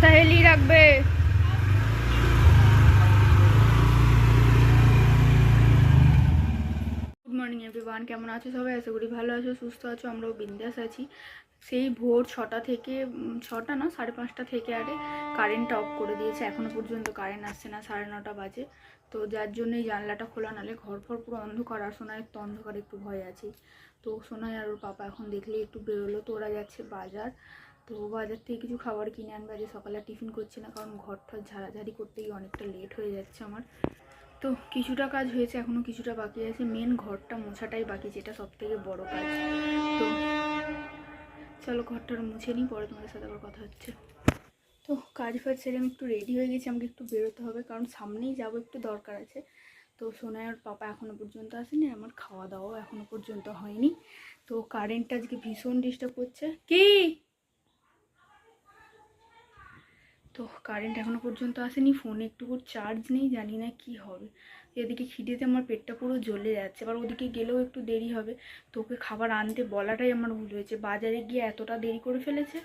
মাথা হেলিয়ে রাখবে। Good morning everyone, কেমন আছো সবাই? আশা করি ভালো আছো, সুস্থ আছো। আমরাও বিন্দাস আছি। সেই ভোর 6টা থেকে 6টা না 5:30 থেকে আরে কারেন্টটা অফ করে দিয়েছে। এখনও পর্যন্ত কারেন্ট আসছে না, 9:30 বাজে। তো যার জন্যই জানলাটা খোলা, নাহলে ঘর ফর পুরো অন্ধকার। আর সোনায় তো অন্ধকার একটু ভয় আছে। তো সোনাই আর ওর পাপা এখন দেখলেই একটু বেরোলো। তো ওরা যাচ্ছে বাজার। তো বাজার থেকে কিছু খাবার কিনে আনবে। আজ সকালে টিফিন করছি না, কারণ ঘর ঠর ঝাড়াঝাড়ি করতেই অনেকটা লেট হয়ে যাচ্ছে আমার। তো কিছুটা কাজ হয়েছে, এখনও কিছুটা বাকি আছে। মেন ঘরটা মোছাটাই বাকি, যেটা সব থেকে বড় কাজ। তো চলো ঘরটা মুছে নিই, পরে তোমাদের সাথে আবার কথা হচ্ছে। তো কাজ ফাজ সেরে আমি একটু রেডি হয়ে গেছি। আমাকে একটু বেরোতে হবে, কারণ সামনেই যাবো, একটু দরকার আছে। তো সোনাই আর পাপা এখনও পর্যন্ত আসেনি, আমার খাওয়া দাওয়াও এখনও পর্যন্ত হয়নি। তো কারেন্টটা আজকে ভীষণ ডিস্টার্ব করছে। কি তো কারেন্ট এখনও পর্যন্ত আসেনি, ফোনে একটুকু চার্জ নেই, জানি না কি হবে। এদিকে খিদেতে আমার পেটটা পুরো জ্বলে যাচ্ছে। এবার ওদিকে গেলেও একটু দেরি হবে। তোকে খাবার আনতে বলাটাই আমার ভুল হয়েছে। বাজারে গিয়ে এতটা দেরি করে ফেলেছে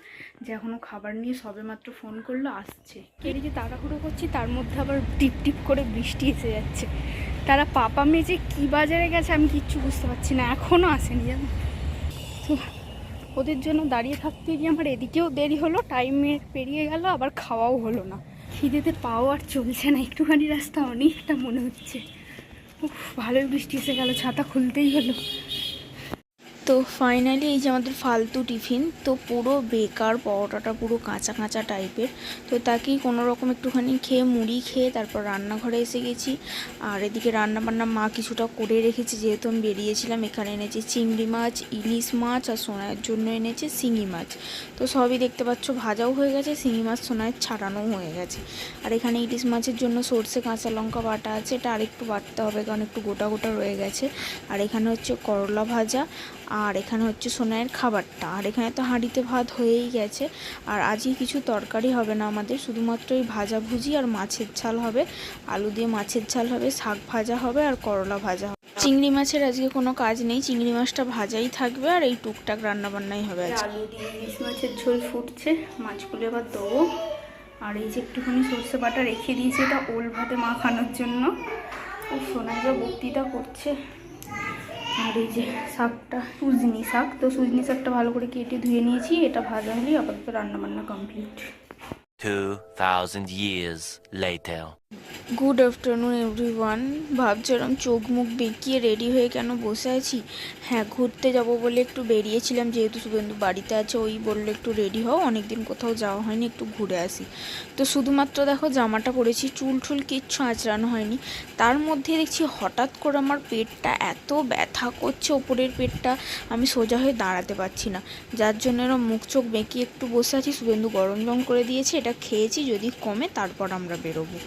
যে এখনও খাবার নিয়ে সবে মাত্র ফোন করলো, আসছে। এদিকে তাড়াহুড়ো করছি, তার মধ্যে আবার টিপ টিপ করে বৃষ্টি এসে যাচ্ছে। তারা পাপা মেয়ে যে কী বাজারে গেছে আমি কিচ্ছু বুঝতে পারছি না, এখনও আসেনি জানো। তো ওদের জন্য দাঁড়িয়ে থাকতে গিয়ে আমার এদিকেও দেরি হলো, টাইমে পেরিয়ে গেল, আবার খাওয়াও হলো না। খিদেতে পাও আর চলছে না, একটুখানি রাস্তা অনেকটা মনে হচ্ছে। উফ, ভালোই বৃষ্টি এসে গেল, ছাতা খুলতেই হলো। তো ফাইনালি এই যে আমাদের ফালতু টিফিন, তো পুরো বেকার, পরোটাটা পুরো কাঁচা কাঁচা টাইপের। তো তাকেই কোনো রকম একটুখানি খেয়ে মুড়ি খেয়ে তারপর রান্নাঘরে এসে গেছি। আর এদিকে রান্নাবান্না মা কিছুটা করে রেখেছে, যেহেতু আমি বেরিয়েছিলাম। এখানে এনেছি চিংড়ি মাছ, ইলিশ মাছ, আর সোনায়ের জন্য এনেছে শিঙি মাছ। তো সবই দেখতে পাচ্ছ ভাজাও হয়ে গেছে, শিঙি মাছ সোনায়ের ছাড়ানোও হয়ে গেছে। আর এখানে ইলিশ মাছের জন্য সর্ষে কাঁচা লঙ্কা বাটা আছে, এটা আরেকটু বাটতে হবে, কারণ একটু গোটা গোটা রয়ে গেছে। আর এখানে হচ্ছে করলা ভাজা, আর এখানে হচ্ছে সোনাইয়ের খাবারটা। আর এখানে তো হাঁড়িতে ভাত হয়েই গেছে। আর আজকে কিছু তরকারি হবে না আমাদের, শুধুমাত্র এই ভাজাভুজি আর মাছের ঝাল হবে। আলু দিয়ে মাছের ঝাল হবে, শাক ভাজা হবে, আর করলা ভাজা হবে। চিংড়ি মাছের আজকে কোনো কাজ নেই, চিংড়ি মাছটা ভাজাই থাকবে, আর এই টুকটাক রান্নাবান্নাই হবে। আলু দিয়ে ইলিশ মাছের ঝোল ফুটছে, মাছগুলো এবার দেবো। আর এই যে একটুখানি সর্ষে বাটা রেখে দিয়েছি, এটা ওল ভাতে মাখানোর জন্য। ও সোনাই যা বক্তৃতা করছে। আর এই যে শাকটা সুজনি শাক, তো সুজনি শাকটা ভালো করে কেটে ধুয়ে নিয়েছি। এটা ভাজা হলেই আপাতত রান্নাবান্না complete. 2000 years later. Good afternoon everyone. ভাবছিলাম চোখ মুখ বেঁকিয়ে রেডি হয়ে কেন বসে আছি। হ্যাঁ, ঘুরতে যাব বলে একটু বেরিয়েছিলাম, যেহেতু শুভেন্দু বাড়িতে আছে, ওই বললো একটু রেডি হও, অনেকদিন কোথাও যাওয়া হয়নি, একটু ঘুরে আসি। তো শুধুমাত্র দেখো জামাটা পরেছি, চুল টুল কিচ্ছু আঁচড়ানো হয়নি। তার মধ্যে দেখছি হঠাৎ করে আমার পেটটা এত ব্যথা করছে, ওপরের পেটটা, আমি সোজা হয়ে দাঁড়াতে পারছি না। যার জন্য এরা মুখ চোখ বেঁকিয়ে একটু বসে আছি। শুভেন্দু গরম জল করে দিয়েছে, এটা খেয়েছি, যদি কমে তারপর আমরা বেরোবো।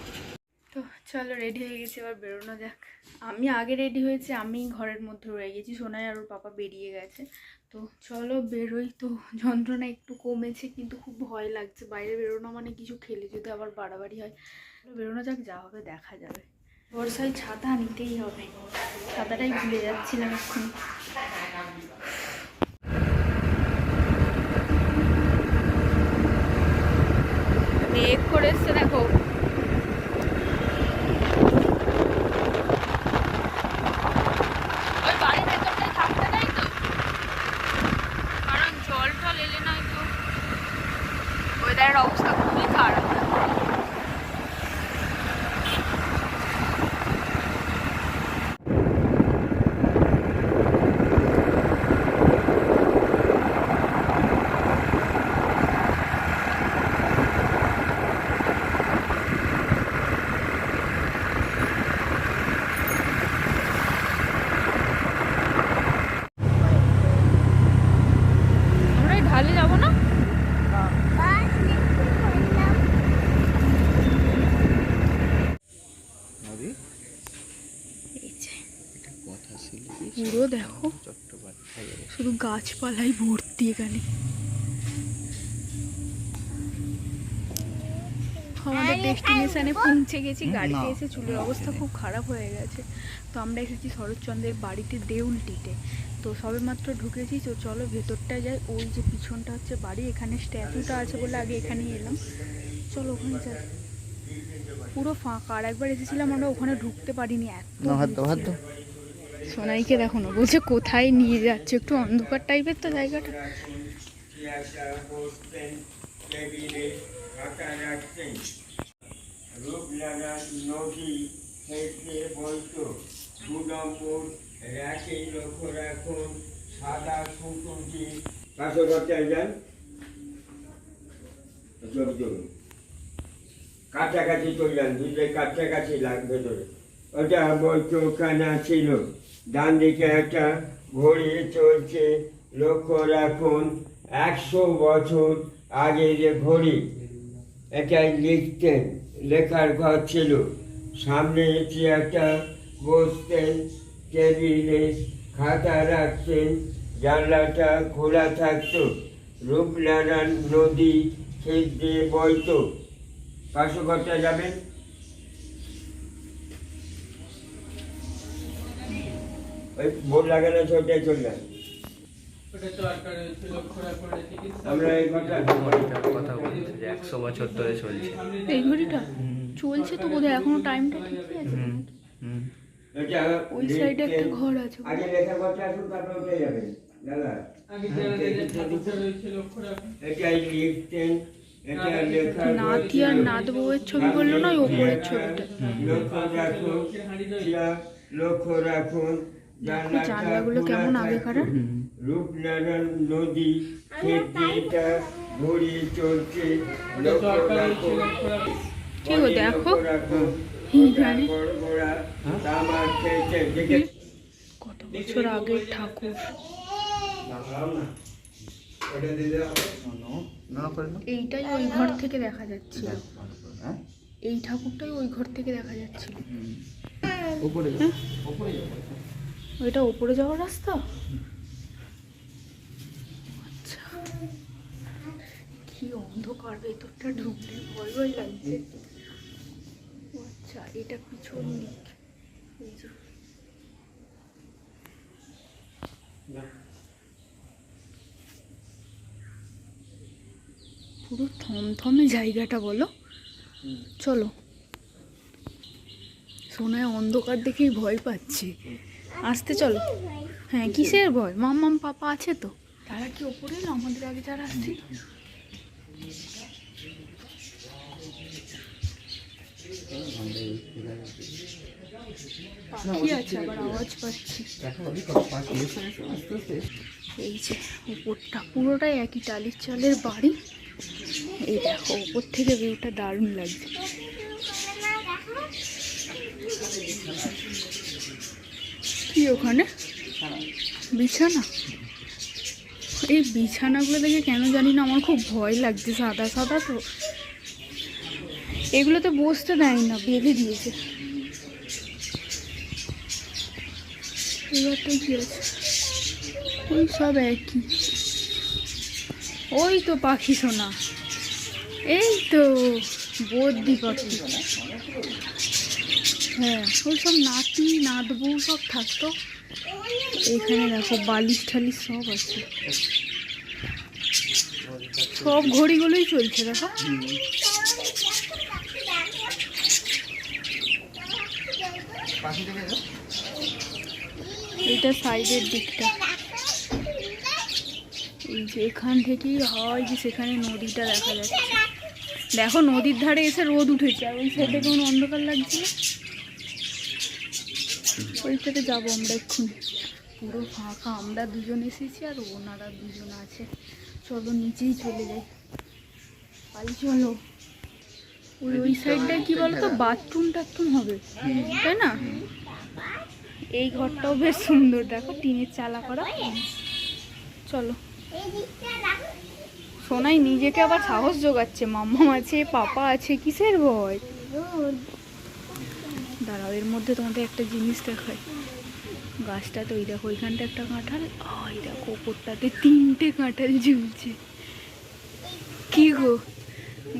তো চলো রেডি হয়ে গেছি, এবার বেরোনো যাক। আমি আগে রেডি হয়েছি, আমি ঘরের মধ্যে রয়ে গেছি, সোনাই আর ওর পাপা বেরিয়ে গেছে। তো চলো বেরোই। তো যন্ত্রণা একটু কমেছে, কিন্তু খুব ভয় লাগছে বাইরে বেরোনো, মানে কিছু খেলে যদি আবার বাড়াবাড়ি হয়। বেরোনো যাক, যা হবে দেখা যাবে। বর্ষায় ছাতা নিতেই হবে, ছাতাটাই ভুলে যাচ্ছিলাম এখন। মেঘ করে এসছে দেখো। ওয়েদারের অবস্থা খুবই খারাপ। আমরা ঢালে যাবো না? পুরো দেখো, শুধু গাছপালাই ভর্তি এখানে। আমাদের ডেস্টিনেশনে পৌঁছে গেছি, গাড়িতে এসে চুলের অবস্থা খুব খারাপ হয়ে গেছে। তো আমরা এসেছি শরৎচন্দ্রের বাড়িতে দেউলটিতে। তো সবে মাত্র ঢুকেছি, তো চলো ভেতরটা যাই। ওই যে পিছনটা হচ্ছে বাড়ি, এখানে স্ট্যাচুটা আছে বলে আগে এখানেই এলাম। চলো ওখানে যাই। পুরো ফাঁকা, আর একবার এসেছিলাম আমরা, ওখানে ঢুকতে পারিনি, এত হাত দো। সোনাইকে দেখো না, বলছে কোথায় নিয়ে যাচ্ছে, একটু অন্ধকার টাইপের তো জায়গাটা। রূপনারায়ণ নদী থেকে বইত 2 নম্বর র্যাকে লক্ষ্য রাখুন সাদা সুতুটি পাশে করতে যান কাছাকাছি চলে যান, দুধে কাছাকাছি লাগবে ধরে। ওটা বইখানা ছিল, ডান দিকে একটা ঘড়ি চলছে, লক্ষ্য রাখুন 100 বছর আগে যে ঘড়ি, এটা লিখতেন, লেখার ঘর ছিল, সামনে একটা বসতেন, টেবিলে খাতা রাখতেন, জানলাটা খোলা থাকতো, রূপনারায়ণ নদী খেত দিয়ে বইত। পাশে করতে যাবেন। ওই বোর্ড লাগানো ছোটাই চলে যান। আমরা এই কথা কথা বলছে যে 100 বছর ধরে চলছে। এই ঘড়িটা চলছে তো বোধহয় এখনো, টাইমটা ঠিকই আছে। এটা ওই সাইডে একটা ঘর আছে। আগে লেখা করতে আসুন, তারপর উঠে যাবেন দাদা। এটাই লিখতেন, এটা লেখা নাতি আর নাত বউয়ের ছবি বললো না, ওই ওপরের ছবিটা। লক্ষ্য রাখুন, লক্ষ্য রাখুন, দেখো জানলাগুলো কেমন আগেকার। রূপনারায়ণ নদী খেতে ঘড়ি চলছে, লক্ষ্য রাখুন, কি গো দেখো এইখানে তামাক খেয়েছে, দেখে কত বছর আগের ঠাকুর। এইটাই ওই ঘর থেকে দেখা যাচ্ছিল, এই ঠাকুরটাই ওই ঘর থেকে দেখা যাচ্ছিল। ওইটা ওপরে যাওয়ার রাস্তা। আচ্ছা, কি অন্ধকার, ভেতরটা ঢুকলে ভয় ভয় লাগছে। ও আচ্ছা, এটা পিছন দিক। এই যে পুরো থমথমে জায়গাটা, বলো। চলো, সোনায় অন্ধকার দেখেই ভয় পাচ্ছে, আসতে চলো। হ্যাঁ, কিসের ভয়? মাম্মাম পাপা আছে তো। তারা কি ওপরে এলো আমাদের আগে যারা আসছিল? পাখি আছে, আবার আওয়াজ পাচ্ছি। এই যে উপরটা পুরোটাই একই টালির চালের বাড়ি। এই দেখো উপর থেকে ভিউটা দারুণ লাগছে। কি ওখানে বিছানা? এই বিছানাগুলো দেখে কেন জানি না আমার খুব ভয় লাগছে, সাদা সাদা তো, এগুলোতে বসতে দেয় না, বেঁধে দিয়েছে। এবারটা কি আছে? ওই সব একই। ওই তো পাখি সোনা, এই তো বদ্যি পাখি। হ্যাঁ, ওই সব নাতি নাত বউ সব থাকতো। এখানে দেখো বালিশ ঠালিশ সব আছে, সব ঘড়িগুলোই চলছে দেখো। এটা সাইডের দিকটা, এই যে এখান থেকেই হয় যে সেখানে নদীটা দেখা যাচ্ছে। দেখো নদীর ধারে এসে রোদ উঠেছে, আর ওই সাইডে কেমন অন্ধকার লাগছে। ওই সাইডে যাবো আমরা এক্ষুনি, পুরো ফাঁকা। আমরা দুজন এসেছি আর ওনারা দুজন আছে। চলো নিচেই চলে যাই, পালি চলো। ওই সাইডটায় কি বলতো, বাথরুম টাথরুম হবে, তাই না? এই ঘরটাও বেশ সুন্দর, দেখো টিনের চালা করা। চলো, সোনাই নিজেকে আবার সাহস জোগাচ্ছে, মাম্মা আছে, পাপা আছে, কিসের ভয়? দাঁড়াও, এর মধ্যে তোমাদের একটা জিনিস দেখায়। গাছটা তো ওই দেখো, ওইখানটা একটা কাঁঠাল, ওই দেখো ওপরটাতে 3টে কাঁঠাল ঝুলছে। কি গো,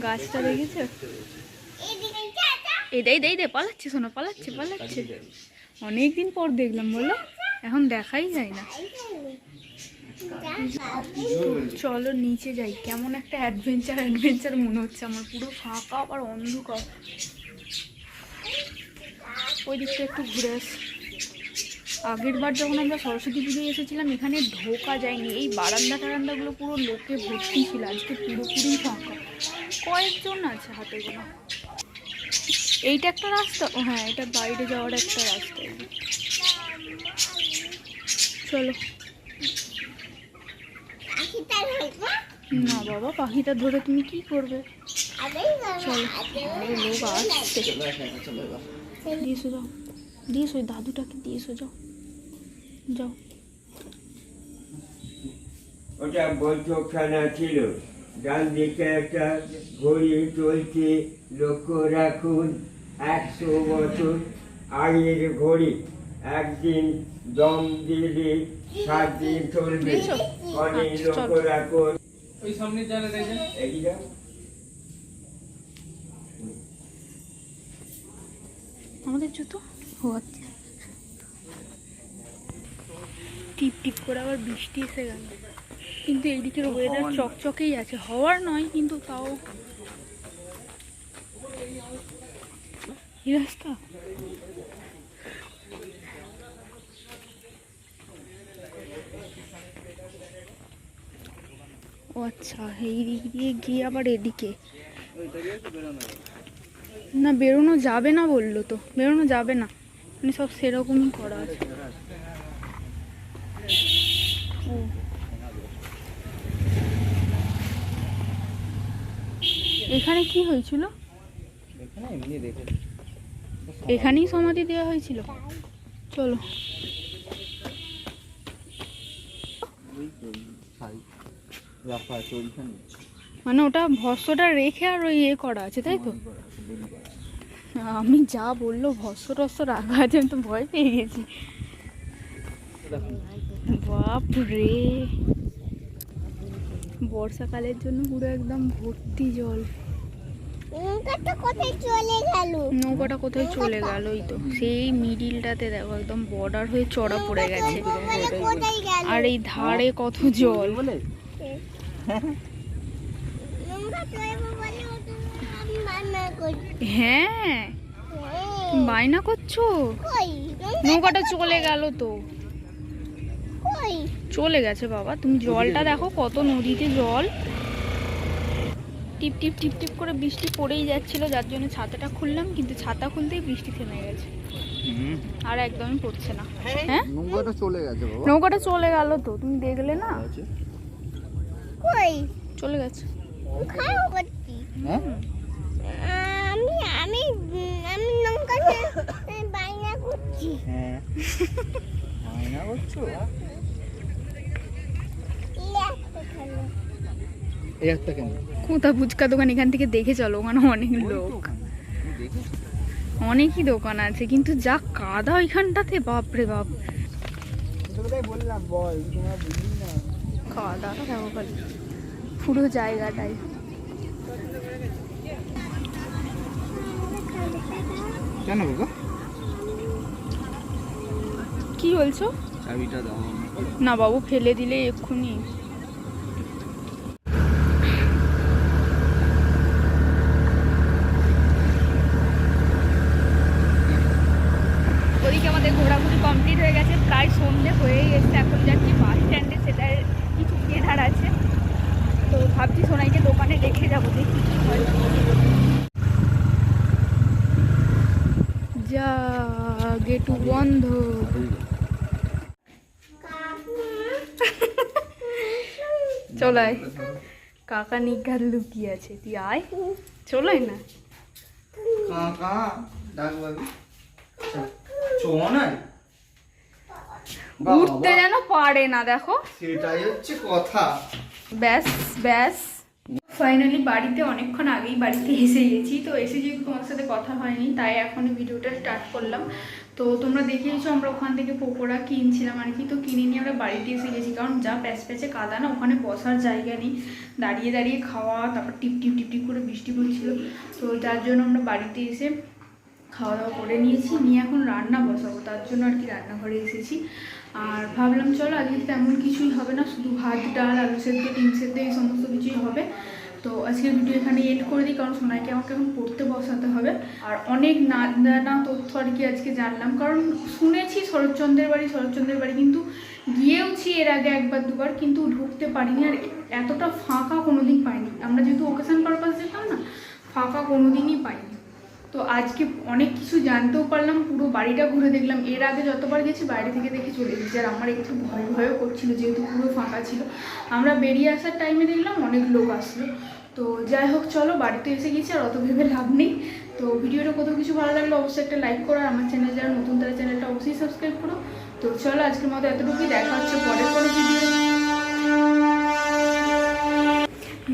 গাছটা দেখেছো? এই দে পালাচ্ছে, শোনো পালাচ্ছে অনেকদিন পর দেখলাম, বলো, এখন দেখাই যায় না। চলো নিচে যাই, কেমন একটা অ্যাডভেঞ্চার মনে হচ্ছে আমার, পুরো ফাঁকা আর অন্ধকার। ওই দিকটা একটু ঘুরে আসি। আগের বার যখন আমরা সরস্বতী পুজোয় এসেছিলাম এখানে ঢোকা যায়নি, এই বারান্দা টারান্দাগুলো পুরো লোকে ভর্তি ছিল, আজকে পুরোপুরি ফাঁকা, কয়েকজন আছে হাতে গোনা। এইটা একটা রাস্তা, ও হ্যাঁ এটা বাইরে যাওয়ার একটা রাস্তা। চলো। না বাবা, পাখিটা ধরে তুমি কি করবে? চলো, আরে লোক আসছে। দিয়েছো যাও, দিয়েছো ওই দাদুটাকে দিয়েছো, যাও যাও। ওটা বৈঠকখানা ছিল, ডান দিকে একটা ঘড়ি চলছে, লক্ষ্য রাখুন 100 বছর আগের ঘড়ি। একদিন দম দিলে 7 দিন চলবে। দিয়েছো? অনেক আচ্ছা, লক্ষ্য চলো। রাখুন। ওই সামনে জায়গা দেখেন। এইটা আমাদের জুতো হচ্ছে, টিপ টিপ করে আবার বৃষ্টি এসে গেল, কিন্তু এইদিকের ওয়েদার চকচকেই আছে, হওয়ার নয় কিন্তু তাও। এই রাস্তা ও আচ্ছা, এই দিক দিয়ে গিয়ে আবার এদিকে না, বেরোনো যাবে না বললো তো, বেরোনো যাবে না, মানে সব সেরকমই করা আছে। ও এখানে কি হয়েছিল? এখানেই সমাধি দেওয়া হয়েছিল। চলো। মানে ওটা ভস্যটা রেখে আর ওই ইয়ে করা আছে, তাই তো? আমি যা বললো ভস্য টস্য রাখা আছে, আমি তো ভয় পেয়ে গেছি। বাপ রে, বর্ষাকালের জন্য পুরো একদম ভর্তি জল। নৌকাটা কোথায় চলে গেল? নৌকাটা কোথায় চলে গেল? ওই তো সেই মিডিলটাতে দেখো, একদম বর্ডার হয়ে চড়া পড়ে গেছে, কোথায় গেল? আর এই ধারে কত জল। নৌকা চলবে বলে আমি মানা করছি। হ্যাঁ, তুমি বায়না করছো? কই নৌকাটা চলে গেল তো, কই? চলে গেছে বাবা। তুমি জলটা দেখো, কত নদীতে জল, টিপ টিপ টিপ টিপ করে বৃষ্টি পড়েই যাচ্ছিল, যার জন্য ছাতাটা খুললাম, কিন্তু ছাতা খুলতেই বৃষ্টি থেমে গেছে, আর একদমই পড়ছে না। হ্যাঁ, নৌকাটা চলে গেছে বাবা। নৌকাটা চলে গেল তো, তুমি দেখলে না? কই? চলে গেছে। খাও করছি। হ্যাঁ, আমি আমি আমি নৌকাতে বাইনা করছি। হ্যাঁ বায়না করছো? এই একটা কেন? কোথা ফুচকা দোকান, এখান থেকে দেখে চলো, ওখানে অনেক লোক, অনেকই দোকান আছে, কিন্তু যা কাদা ওইখানটাতে, বাপরে বাপ। বললাম বল, তোমরা বুঝলি না। কাদা দেখো খালি পুরো জায়গাটাই। কেন বাবা? কি বলছো? চাবিটা দাও। না বাবু, ফেলে দিলে এক্ষুনি। ওদিকে আমাদের ঘোরাঘুরি কমপ্লিট হয়ে গেছে, প্রায় সন্ধে হয়েই এসছে। এখন যাচ্ছি বাস স্ট্যান্ডে, সেটার কিছু কেনার আছে, তো ভাবছি সোনাইকে দোকানে রেখে যাবো, দেখি কি হয়। যা গেট বন্ধ। চলাই কাকা নিঘাত লুকিয়ে আছে, তুই আয়, চলাই না। কাকা ডাকবাবি চো না, উঠতে যেন পারে না, দেখো। সেটাই হচ্ছে কথা। ব্যাস ব্যাস, ফাইনালি বাড়িতে অনেকক্ষণ আগেই বাড়িতে এসে গেছি। তো এসে যেহেতু তোমার সাথে কথা হয়নি, তাই এখন ভিডিওটা স্টার্ট করলাম। তো তোমরা দেখিয়েছো আমরা ওখান থেকে পকোড়া কিনছিলাম আর কি, তো কিনে নিয়ে আমরা বাড়িতে এসে গেছি, কারণ যা প্যাচ প্যাচে কাদা না, ওখানে বসার জায়গা নেই, দাঁড়িয়ে দাঁড়িয়ে খাওয়া, তারপর টিপ টিপ টিপ টিপ করে বৃষ্টি পড়ছিল, তো যার জন্য আমরা বাড়িতে এসে খাওয়া দাওয়া করে নিয়েছি, নিয়ে এখন রান্না বসাবো। তার জন্য আর কি রান্নাঘরে এসেছি। আর ভাবলাম চলো আজকে তেমন কিছুই হবে না, শুধু ভাত ডাল আলু সেদ্ধ ডিম সেদ্ধ এই সমস্ত কিছুই হবে। তো আজকের ভিডিও এখানে এড করে দিই, কারণ সোনাইকে আমাকে এখন পড়তে বসাতে হবে। আর অনেক না তথ্য আর কি আজকে জানলাম, কারণ শুনেছি শরৎচন্দ্রের বাড়ি কিন্তু গিয়েওছি এর আগে একবার দুবার, কিন্তু ঢুকতে পারিনি। আর এতটা ফাঁকা কোনোদিন পাইনি, আমরা যেহেতু ওকেশন পারপাস যেতাম না, ফাঁকা কোনোদিনই পাইনি। তো আজকে অনেক কিছু জানতেও পারলাম, পুরো বাড়িটা ঘুরে দেখলাম। এর আগে যতবার গেছি বাইরে থেকে দেখে চলে এসেছি, আর আমার একটু ভয়ও করছিল যেহেতু পুরো ফাঁকা ছিল। আমরা বেরিয়ে আসার টাইমে দেখলাম অনেক লোক আসলো। তো যাই হোক চলো, বাড়িতে এসে গেছি, আর অত ভেবে লাভ নেই। তো ভিডিওটা কত কিছু ভালো লাগলো অবশ্যই একটা লাইক করো, আর আমার চ্যানেল যারা নতুন তারা চ্যানেলটা অবশ্যই সাবস্ক্রাইব করো। তো চলো আজকের মতো এতটুকুই, দেখা হচ্ছে পরের কোনো ভিডিও।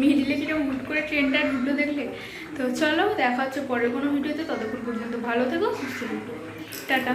মিডিলে কিরকম হুট করে ট্রেনটা ঢুকলো দেখলে। তো চলো দেখা হচ্ছে পরের কোনো ভিডিওতে, ততক্ষণ পর্যন্ত ভালো থেকো, সুস্থ থেকো, টাটা।